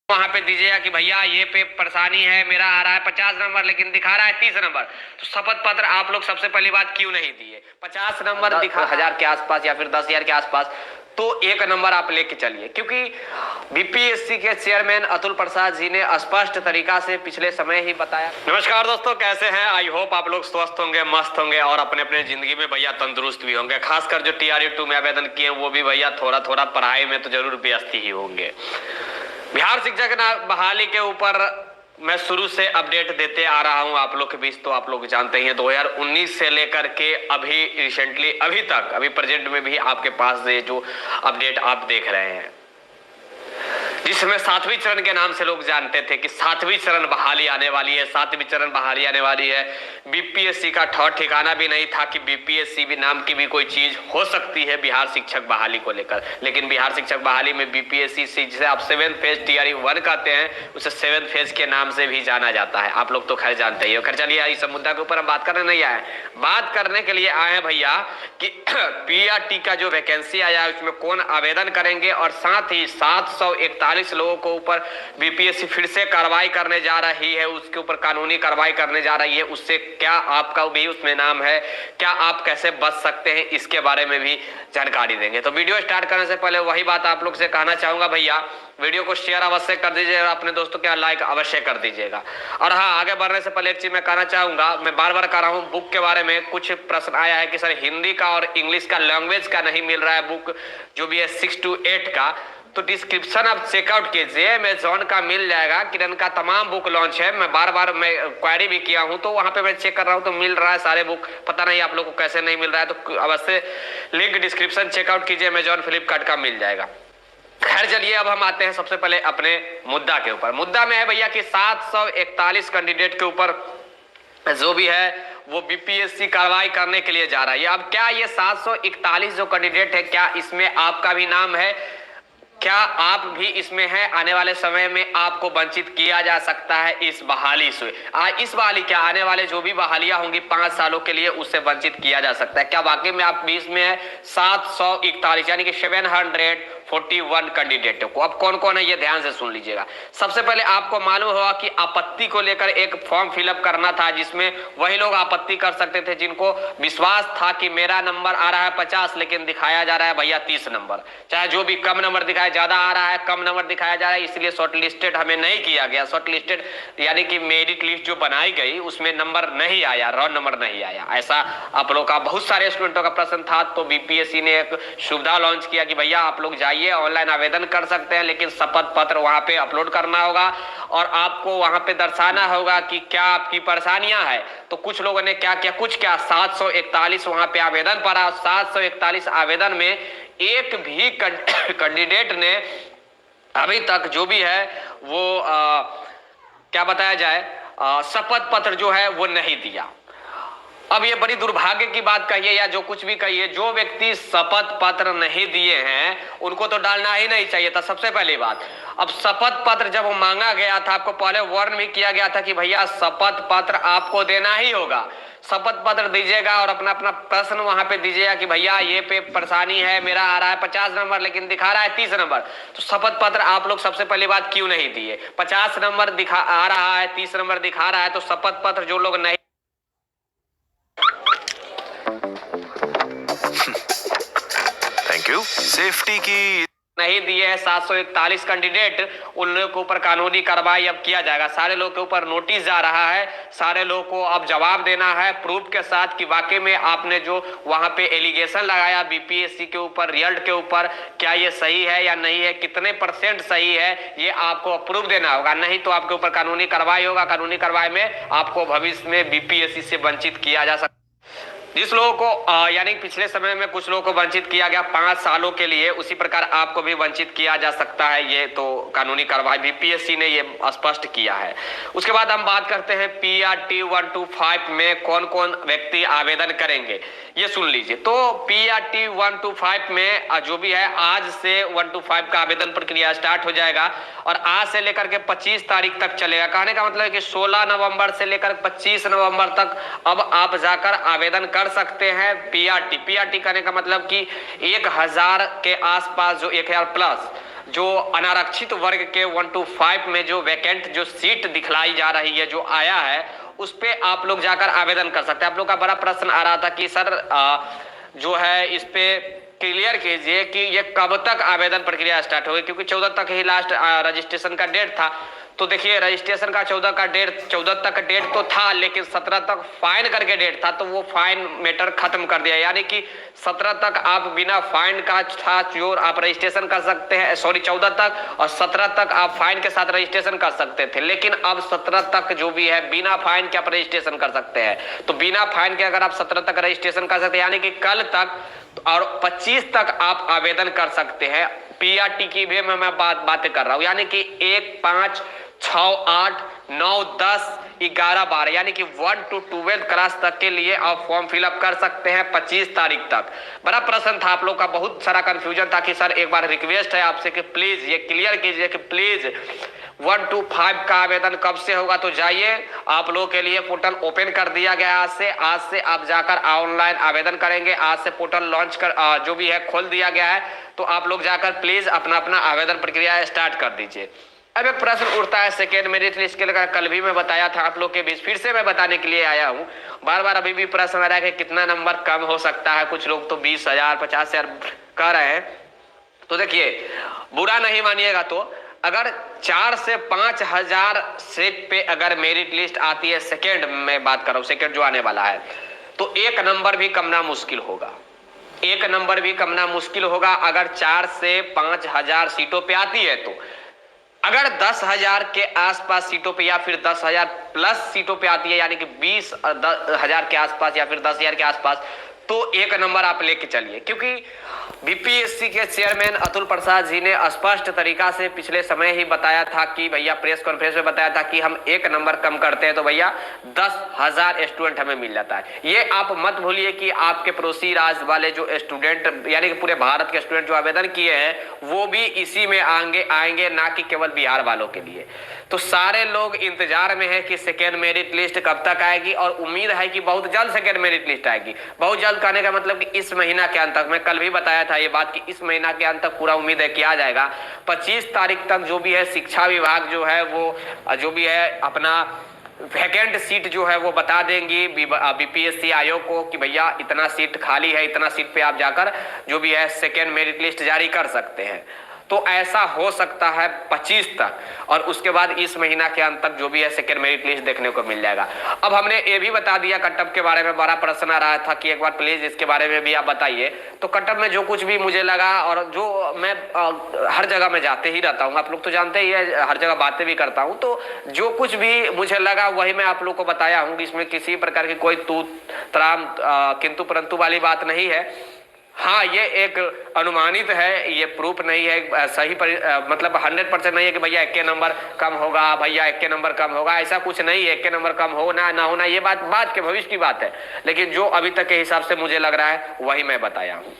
वहां पे दीजिएगा कि भैया ये पे परेशानी है, मेरा आ रहा है 50 नंबर लेकिन दिखा रहा है 30 नंबर। तो शपथ पत्र आप लोग सबसे पहली बात क्यों नहीं दिए? 50 नंबर दिखा 1000 के आसपास या फिर 10,000 के आसपास, तो एक नंबर आप लेके चलिए, क्योंकि बीपीएससी के चेयरमैन अतुल प्रसाद जी ने स्पष्ट तरीका से पिछले समय ही बताया। नमस्कार दोस्तों, कैसे हैं? आई होप आप लोग स्वस्थ होंगे, मस्त होंगे और अपने अपने जिंदगी में भैया तंदुरुस्त भी होंगे। खासकर जो TRE2 में आवेदन किए वो भी भैया थोड़ा थोड़ा पढ़ाई में तो जरूर व्यस्त ही होंगे। बिहार शिक्षक बहाली के ऊपर मैं शुरू से अपडेट देते आ रहा हूं आप लोग के बीच, तो आप लोग जानते हैं 2019 से लेकर के अभी रिसेंटली अभी तक अभी प्रेजेंट में भी आपके पास ये जो अपडेट आप देख रहे हैं, जिसमें 7वीं चरण के नाम से लोग जानते थे कि 7वीं चरण बहाली आने वाली है, 7वीं चरण बहाली आने वाली है। बीपीएससी का ठौर ठिकाना भी नहीं था कि बीपीएससी भी नाम की भी कोई चीज हो सकती है बिहार शिक्षक बहाली को लेकर। लेकिन बिहार शिक्षक बहाली में बीपीएससी से जिसे आप 7th फेज TRE1 कहते हैं, उसे 7th फेज के नाम से भी जाना जाता है। आप लोग तो खैर जानते ही हो। खैर चलिए, इस मुद्दा के ऊपर हम बात करने नहीं आए, बात करने के लिए आए हैं भैया कि PRT का जो वैकेंसी आया है उसमें कौन आवेदन करेंगे, और साथ ही 741 लोगों को ऊपर बीपीएससी फिर से कार्रवाई करने जा रही है, उसके ऊपर कानूनी कार्रवाई करने जा रही है। उससे क्या आपका भी उसमें नाम है, क्या आप कैसे बच सकते हैं, इसके बारे में भी जानकारी देंगे। तो वीडियो स्टार्ट करने से पहले वही बात आप लोग से कहना चाहूंगा, भैया वीडियो को शेयर अवश्य कर दीजिएगा, अपने दोस्तों के लाइक अवश्य कर दीजिएगा। और हाँ, आगे बढ़ने से पहले एक चीज मैं कहना चाहूंगा, मैं बार बार कह रहा हूँ, बुक के बारे में कुछ प्रश्न आया है कि सर हिंदी का और इंग्लिश का लैंग्वेज का नहीं मिल रहा है बुक, जो भी है 6 to 8 का। तो डिस्क्रिप्शन आप चेकआउट कीजिए, अमेज़न का मिल जाएगा। किरण का तमाम बुक लॉन्च है, मैं बार बार मैं क्वेरी भी किया हूं, तो वहां पे मैं चेक कर रहा हूं तो मिल रहा है सारे बुक। पता नहीं आप लोग को कैसे नहीं मिल रहा है, तो अवश्य लिंक डिस्क्रिप्शन चेकआउट कीजिए, अमेज़न फ्लिपकार्ट का मिल जाएगा। खैर चलिए, अब हम आते हैं सबसे पहले अपने मुद्दा के ऊपर। मुद्दा में है भैया कि 741 कैंडिडेट के ऊपर जो भी है वो बीपीएससी कार्रवाई करने के लिए जा रहा है। अब क्या ये 741 जो कैंडिडेट है, क्या इसमें आपका भी नाम है? क्या आप भी इसमें हैं? आने वाले समय में आपको वंचित किया जा सकता है इस बहाली से। इस बहाली क्या, आने वाले जो भी बहालियां होंगी 5 सालों के लिए, उससे वंचित किया जा सकता है। क्या वाकई में आप भी इसमें है? 741 यानी कि 741 कैंडिडेटों को। अब कौन कौन है ये ध्यान से सुन लीजिएगा। सबसे पहले आपको मालूम होगा कि आपत्ति को लेकर एक फॉर्म फिलअप करना था, जिसमें वही लोग आपत्ति कर सकते थे जिनको विश्वास था कि मेरा नंबर आ रहा है 50 लेकिन दिखाया जा रहा है भैया 30 नंबर। चाहे जो भी कम नंबर दिखाया, ज्यादा आ रहा है कम नंबर दिखाया जा रहा है, इसलिए शॉर्ट लिस्टेड हमें नहीं किया गया। शॉर्ट लिस्टेड यानी कि मेरिट लिस्ट जो बनाई गई उसमें नंबर नहीं आया, रॉ नंबर नहीं आया। ऐसा आप लोग का बहुत सारे स्टूडेंटों का प्रश्न था, तो बीपीएससी ने एक सुविधा लॉन्च किया कि भैया आप लोग जाइए, ऑनलाइन आवेदन कर सकते हैं, लेकिन शपथ पत्र वहां पे अपलोड करना होगा और आपको वहां पे दर्शाना होगा कि क्या आपकी परेशानियां है। तो कुछ लोगों ने क्या किया, कुछ क्या 741 वहां पे आवेदन पड़ा। 741 आवेदन में एक भी कैंडिडेट ने अभी तक जो भी है वो क्या बताया जाए, शपथ पत्र जो है वो नहीं दिया। अब ये बड़ी दुर्भाग्य की बात कहिए या जो कुछ भी कहिए, जो व्यक्ति शपथ पत्र नहीं दिए हैं उनको तो डालना ही नहीं चाहिए था, सबसे पहली बात। अब शपथ पत्र जब मांगा गया था, आपको पहले वार्न भी किया गया था कि भैया शपथ पत्र आपको देना ही होगा। शपथ पत्र दीजिएगा और अपना अपना प्रश्न वहां पे दीजिएगा कि भैया ये पे परेशानी है, मेरा आ रहा है 50 नंबर लेकिन दिखा रहा है 30 नंबर। तो शपथ पत्र आप लोग सबसे पहली बात क्यों नहीं दिए? 50 नंबर दिखा आ रहा है, 30 नंबर दिखा रहा है, तो शपथ पत्र जो लोग नहीं सेफ्टी की नहीं दिए हैं 741 कैंडिडेट, उन लोगों के ऊपर कानूनी कार्रवाई अब किया जाएगा। सारे लोग के ऊपर नोटिस जा रहा है, सारे लोग को अब जवाब देना है प्रूफ के साथ कि वाकई में आपने जो वहां पे एलिगेशन लगाया बीपीएससी के ऊपर, रिजल्ट के ऊपर, क्या ये सही है या नहीं है, कितने % सही है, ये आपको प्रूफ देना होगा। नहीं तो आपके ऊपर कानूनी कार्रवाई होगा। कानूनी कार्रवाई में आपको भविष्य में बीपीएससी से वंचित किया जा सकता है। जिस लोगों को यानी पिछले समय में कुछ लोगों को वंचित किया गया 5 सालों के लिए, उसी प्रकार आपको भी वंचित किया जा सकता है। ये तो कानूनी कार्रवाई बीपीएससी ने ये स्पष्ट किया है। उसके बाद हम बात करते हैं PRT 125 में कौन कौन व्यक्ति आवेदन करेंगे, ये सुन लीजिए। तो PRT 125 में जो भी है, आज से 125 का आवेदन प्रक्रिया स्टार्ट हो जाएगा और आज से लेकर के 25 तारीख तक चलेगा। कहने का मतलब है कि 16 नवंबर से लेकर 25 नवंबर तक अब आप जाकर आवेदन कर सकते हैं। पीआरटी करने का मतलब कि 1000 के आसपास, जो 1000 प्लस जो अनारक्षित वर्ग के 1 to 5 में जो वैकेंट जो सीट दिखलाई जा रही है, जो आया है, उस पे आप लोग जाकर आवेदन कर सकते हैं। आप लोग का बड़ा प्रश्न आ रहा था कि सर जो है इस पे क्लियर कीजिए कि ये कब तक आवेदन प्रक्रिया स्टार्ट होगी, क्योंकि 14 तक ही लास्ट रजिस्ट्रेशन का डेट था। तो देखिए रजिस्ट्रेशन का 14 तक डेट तो था, लेकिन 17 तक फाइन करके डेट था, तो वो फाइन मैटर खत्म कर दिया। यानी कि 17 तक आप बिना फाइन का था जो आप रजिस्ट्रेशन कर सकते हैं, सॉरी 14 तक, और 17 तक आप फाइन के साथ रजिस्ट्रेशन कर सकते थे। लेकिन अब 17 तक जो भी है बिना फाइन के आप रजिस्ट्रेशन कर सकते हैं। तो बिना फाइन के अगर आप 17 तक रजिस्ट्रेशन कर सकते हैं, यानी कि कल तक और 25 तक आप आवेदन कर सकते हैं। पीआरटी की भी मैं बातें कर रहा हूं, यानी कि 1, 5, 6, 8, 9, 10, 11, 12 यानी कि 1 to 12 क्लास तक के लिए आप फॉर्म फिलअप कर सकते हैं 25 तारीख तक। बड़ा प्रश्न था आप लोग का, बहुत सारा कंफ्यूजन था कि सर एक बार रिक्वेस्ट है आपसे कि प्लीज ये क्लियर कीजिए कि प्लीज 1 to 5 का आवेदन कब से होगा। तो जाइए, आप लोगों के लिए पोर्टल ओपन कर दिया गया आज से आप जाकर ऑनलाइन आवेदन करेंगे। आज से पोर्टल लॉन्च कर जो भी है खोल दिया गया है, तो आप लोग जाकर प्लीज अपना आवेदन प्रक्रिया स्टार्ट कर दीजिए। अब एक प्रश्न उठता है सेकेंड मेरिट लिस्ट के लिए, कल भी मैं बताया था आप लोग के बीच, फिर से मैं बताने के लिए आया हूँ। बार बार अभी भी प्रश्न आ रहा है कि कितना नंबर कम हो सकता है। कुछ लोग तो 20,000 50,000 कह रहे हैं। तो देखिए बुरा नहीं मानिएगा, तो अगर 4 से 5,000 सीट पे अगर मेरिट लिस्ट आती है, सेकेंड में बात कर रहा हूँ, सेकेंड जो आने वाला है, तो 1 नंबर भी कमना मुश्किल होगा। 1 नंबर भी कमना मुश्किल होगा अगर 4 से 5,000 सीटों पे आती है। तो अगर 10,000 के आसपास सीटों पे या फिर 10,000 प्लस सीटों पे आती है, यानी कि 20,000 के आसपास या फिर 10,000 के आसपास, तो 1 नंबर आप लेके चलिए। क्योंकि बीपीएससी के चेयरमैन अतुल प्रसाद जी ने स्पष्ट तरीका से पिछले समय ही बताया था कि भैया, प्रेस कॉन्फ्रेंस में बताया था कि हम 1 नंबर कम करते हैं तो भैया 10,000 स्टूडेंट हमें मिल जाता है। ये आप मत भूलिए कि आपके पड़ोसी राज्य वाले जो स्टूडेंट, यानी कि पूरे भारत के स्टूडेंट जो आवेदन किए हैं, वो भी इसी में आएंगे, ना कि केवल बिहार वालों के लिए। तो सारे लोग इंतजार में है कि सेकेंड मेरिट लिस्ट कब तक आएगी, और उम्मीद है कि बहुत जल्द सेकेंड मेरिट लिस्ट आएगी। बहुत जल्द कहने का मतलब कि इस महीना के अंत तक, मैं कल भी बताया था ये बात कि इस महीना के अंत तक पूरा उम्मीद है कि आ जाएगा। 25 तारीख तक जो भी है शिक्षा विभाग जो है वो जो भी है अपना वैकेंट सीट जो है वो बता देंगी बीपीएससी आयोग को कि भैया इतना सीट खाली है, इतना सीट पे आप जाकर जो भी है सेकेंड मेरिट लिस्ट जारी कर सकते हैं। तो ऐसा हो सकता है 25 तक, और उसके बाद इस महीना के अंत तक जो भी है सेकेंड मेरिट लिस्ट देखने को मिल जाएगा। अब हमने ये भी बता दिया कटअप के बारे में, बड़ा प्रश्न आ रहा था कि एक बार प्लीज इसके बारे में भी आप बताइए। तो कटअप में जो कुछ भी मुझे लगा, और जो मैं हर जगह में जाते ही रहता हूँ, आप लोग तो जानते ही है, हर जगह बातें भी करता हूँ, तो जो कुछ भी मुझे लगा वही मैं आप लोग को बताया हूँ। इसमें किसी प्रकार की कोई तूत तराम किंतु परंतु वाली बात नहीं है। हाँ, ये एक अनुमानित है, ये प्रूफ नहीं है, सही मतलब 100% नहीं है कि भैया 1 नंबर कम होगा, भैया 1 नंबर कम होगा, ऐसा कुछ नहीं है। 1 नंबर कम होना ना होना ये बात के भविष्य की बात है, लेकिन जो अभी तक के हिसाब से मुझे लग रहा है वही मैं बताया हूँ।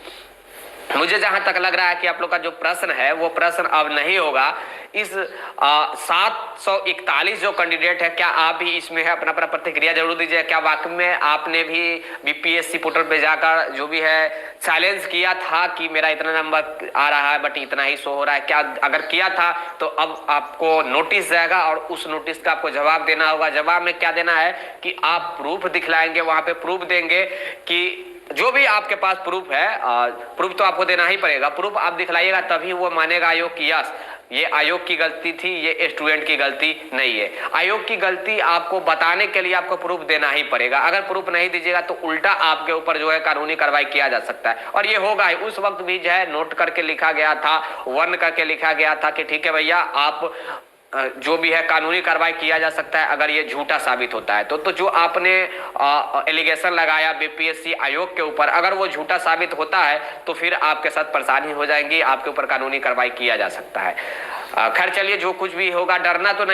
मुझे जहां तक लग रहा है कि आप लोग का जो प्रश्न है वो प्रश्न अब नहीं होगा। इस 741 जो कैंडिडेट है, क्या आप भी इसमें है, अपना प्रतिक्रिया जरूर दीजिए। क्या वाकई में आपने भी बीपीएससी पोर्टल पे जाकर जो भी है चैलेंज किया था कि मेरा इतना नंबर आ रहा है बट इतना ही शो हो रहा है? क्या अगर किया था तो अब आपको नोटिस जाएगा और उस नोटिस का आपको जवाब देना होगा। जवाब में क्या देना है कि आप प्रूफ दिखलाएंगे, वहां पे प्रूफ देंगे कि जो भी आपके पास प्रूफ है, प्रूफ तो आपको देना ही पड़ेगा। प्रूफ आप दिखलाइएगा तभी वो मानेगा आयोग की यस ये आयोग की गलती थी, ये स्टूडेंट की गलती नहीं है। आयोग की गलती आपको बताने के लिए आपको प्रूफ देना ही पड़ेगा। अगर प्रूफ नहीं दीजिएगा तो उल्टा आपके ऊपर जो है कानूनी कार्रवाई किया जा सकता है, और ये होगा ही। उस वक्त भी जो है नोट करके लिखा गया था, वन करके लिखा गया था कि ठीक है भैया, आप जो भी है कानूनी कार्रवाई किया जा सकता है अगर ये झूठा साबित होता है। तो जो आपने एलिगेशन लगाया बीपीएससी आयोग के ऊपर, अगर वो झूठा साबित होता है तो फिर आपके साथ परेशानी हो जाएंगी, आपके ऊपर कानूनी कार्रवाई किया जा सकता है। खैर चलिए, जो कुछ भी होगा, डरना तो नहीं।